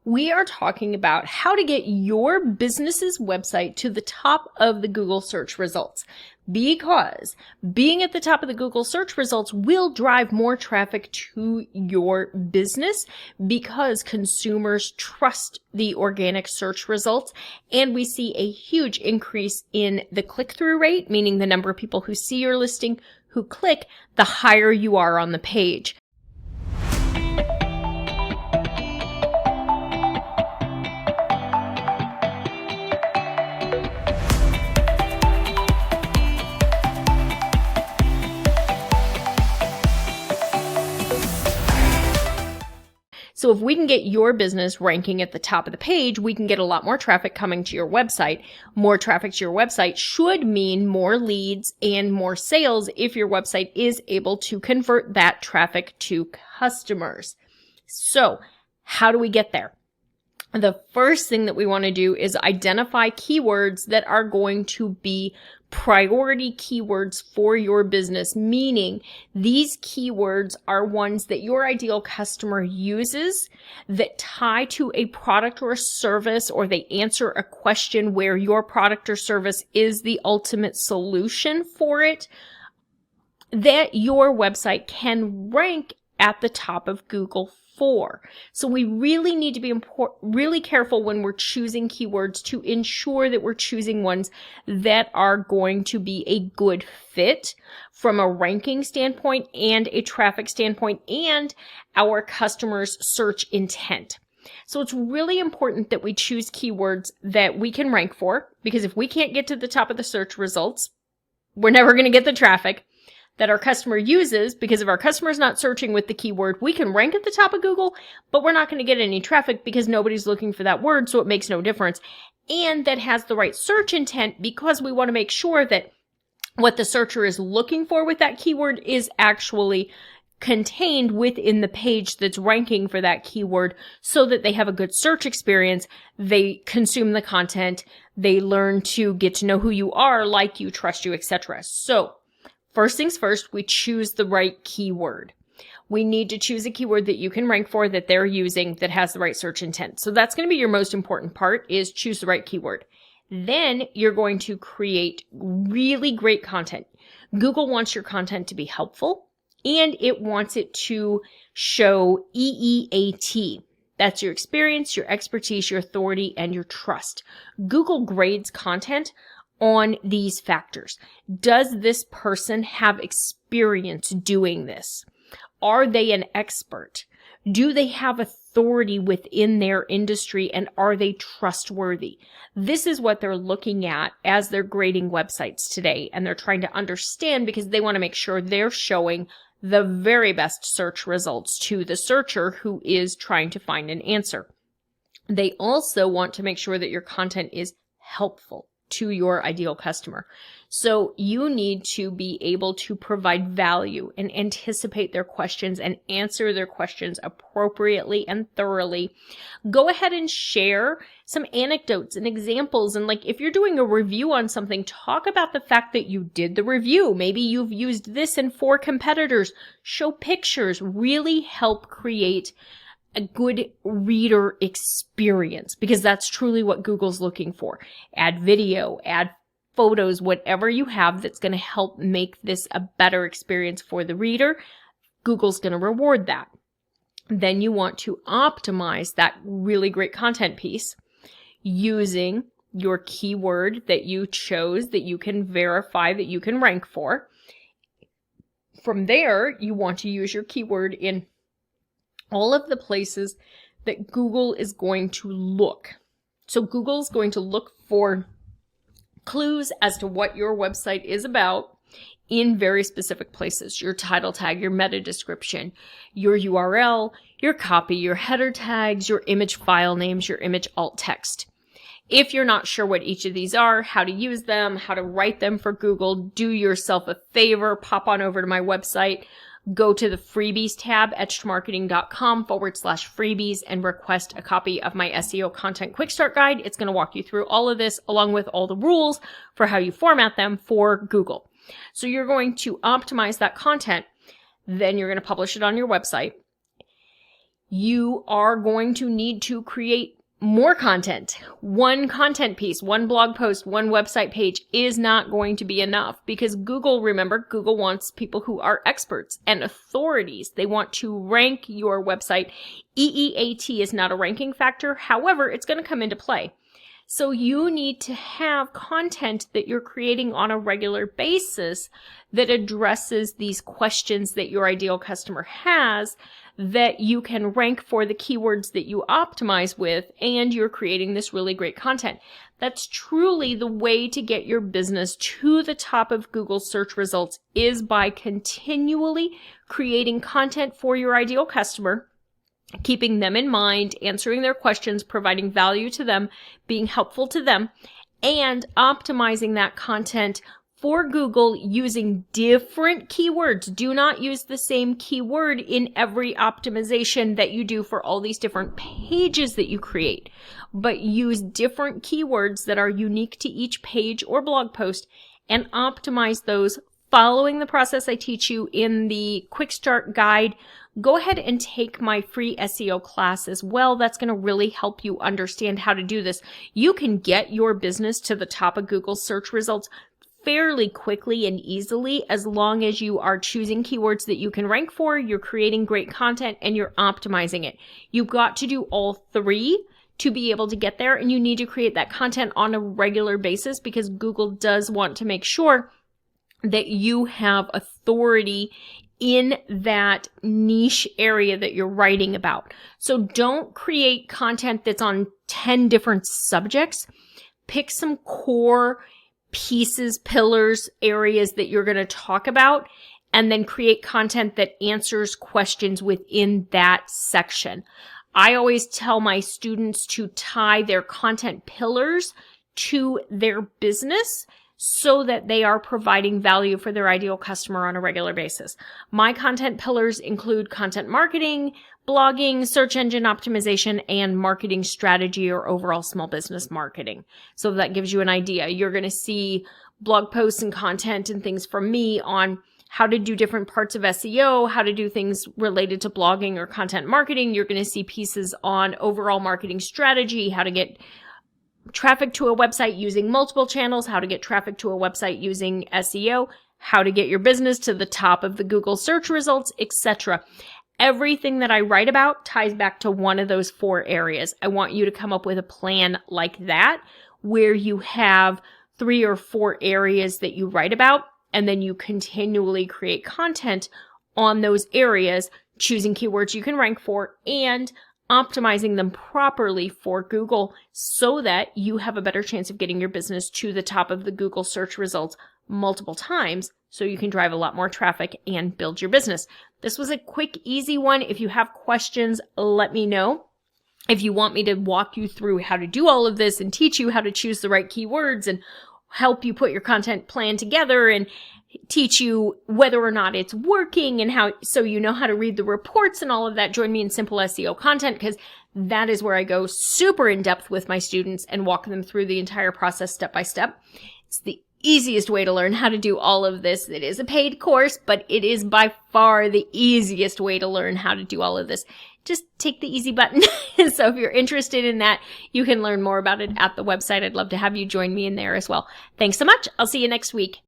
we are talking about how to get your business's website to the top of the Google search results. Because being at the top of the Google search results will drive more traffic to your business because consumers trust the organic search results, and we see a huge increase in the click-through rate, meaning the number of people who see your listing who click, the higher you are on the page. So if we can get your business ranking at the top of the page, we can get a lot more traffic coming to your website. More traffic to your website should mean more leads and more sales if your website is able to convert that traffic to customers. So how do we get there? The first thing that we want to do is identify keywords that are going to be priority keywords for your business, meaning these keywords are ones that your ideal customer uses that tie to a product or a service, or they answer a question where your product or service is the ultimate solution for it, that your website can rank at the top of Google for. So we really need to be really careful when we're choosing keywords to ensure that we're choosing ones that are going to be a good fit from a ranking standpoint and a traffic standpoint and our customers' search intent. So it's really important that we choose keywords that we can rank for, because if we can't get to the top of the search results, we're never going to get the traffic that our customer uses, because if our customer's not searching with the keyword, we can rank at the top of Google, but we're not going to get any traffic because nobody's looking for that word, so it makes no difference. And that has the right search intent, because we want to make sure that what the searcher is looking for with that keyword is actually contained within the page that's ranking for that keyword, so that they have a good search experience, they consume the content, they learn to get to know who you are, like you, trust you, etc. So first things first, we choose the right keyword. We need to choose a keyword that you can rank for, that they're using, that has the right search intent. So that's going to be your most important part, is choose the right keyword. Then you're going to create really great content. Google wants your content to be helpful, and it wants it to show EEAT. That's your experience, your expertise, your authority, and your trust. Google grades content on these factors. Does this person have experience doing this? Are they an expert? Do they have authority within their industry, and are they trustworthy? This is what they're looking at as they're grading websites today, and they're trying to understand, because they want to make sure they're showing the very best search results to the searcher who is trying to find an answer. They also want to make sure that your content is helpful to your ideal customer. So you need to be able to provide value and anticipate their questions and answer their questions appropriately and thoroughly. Go ahead and share some anecdotes and examples. And like, if you're doing a review on something, talk about the fact that you did the review. Maybe you've used this in 4 competitors. Show pictures. Really help create a good reader experience, because that's truly what Google's looking for. Add video, add photos, whatever you have that's going to help make this a better experience for the reader. Google's going to reward that. Then you want to optimize that really great content piece using your keyword that you chose, that you can verify, that you can rank for. From there, you want to use your keyword in all of the places that Google is going to look. So Google is going to look for clues as to what your website is about in very specific places. Your title tag, your meta description, your URL, your copy, your header tags, your image file names, your image alt text. If you're not sure what each of these are, how to use them, how to write them for Google, do yourself a favor, pop on over to my website. Go to the freebies tab, etchedmarketing.com/freebies, and request a copy of my SEO content quick start guide. It's going to walk you through all of this, along with all the rules for how you format them for Google. So you're going to optimize that content. Then you're going to publish it on your website. you are going to need to create more content. One content piece, one blog post, one website page is not going to be enough because remember, Google wants people who are experts and authorities. They want to rank your website. EEAT is not a ranking factor. However, it's going to come into play. So you need to have content that you're creating on a regular basis that addresses these questions that your ideal customer has, that you can rank for the keywords that you optimize with, and you're creating this really great content. That's truly the way to get your business to the top of Google search results, is by continually creating content for your ideal customer, keeping them in mind, answering their questions, providing value to them, being helpful to them, and optimizing that content for Google using different keywords. Do not use the same keyword in every optimization that you do for all these different pages that you create, but use different keywords that are unique to each page or blog post and optimize those following the process I teach you in the Quick Start Guide. Go ahead and take my free SEO class as well. That's going to really help you understand how to do this. You can get your business to the top of Google search results fairly quickly and easily as long as you are choosing keywords that you can rank for, you're creating great content, and you're optimizing it. You've got to do all three to be able to get there, and you need to create that content on a regular basis because Google does want to make sure that you have authority in that niche area that you're writing about. So don't create content that's on 10 different subjects. Pick some core pieces, pillars, areas that you're going to talk about, and then create content that answers questions within that section. I always tell my students to tie their content pillars to their business so that they are providing value for their ideal customer on a regular basis. My content pillars include content marketing, blogging, search engine optimization, and marketing strategy or overall small business marketing. So that gives you an idea. You're going to see blog posts and content and things from me on how to do different parts of SEO, how to do things related to blogging or content marketing. You're going to see pieces on overall marketing strategy, how to get traffic to a website using multiple channels, how to get traffic to a website using SEO, how to get your business to the top of the Google search results, etc. Everything that I write about ties back to one of those 4 areas. I want you to come up with a plan like that where you have 3 or 4 areas that you write about, and then you continually create content on those areas, choosing keywords you can rank for and optimizing them properly for Google so that you have a better chance of getting your business to the top of the Google search results multiple times so you can drive a lot more traffic and build your business. This was a quick, easy one. If you have questions, let me know. If you want me to walk you through how to do all of this and teach you how to choose the right keywords and help you put your content plan together and teach you whether or not it's working and how, so you know how to read the reports and all of that, join me in Simple SEO Content, because that is where I go super in depth with my students and walk them through the entire process step by step. It's the easiest way to learn how to do all of this. It is a paid course, but it is by far the easiest way to learn how to do all of this. Just take the easy button. So if you're interested in that, you can learn more about it at the website. I'd love to have you join me in there as well. Thanks so much. I'll see you next week.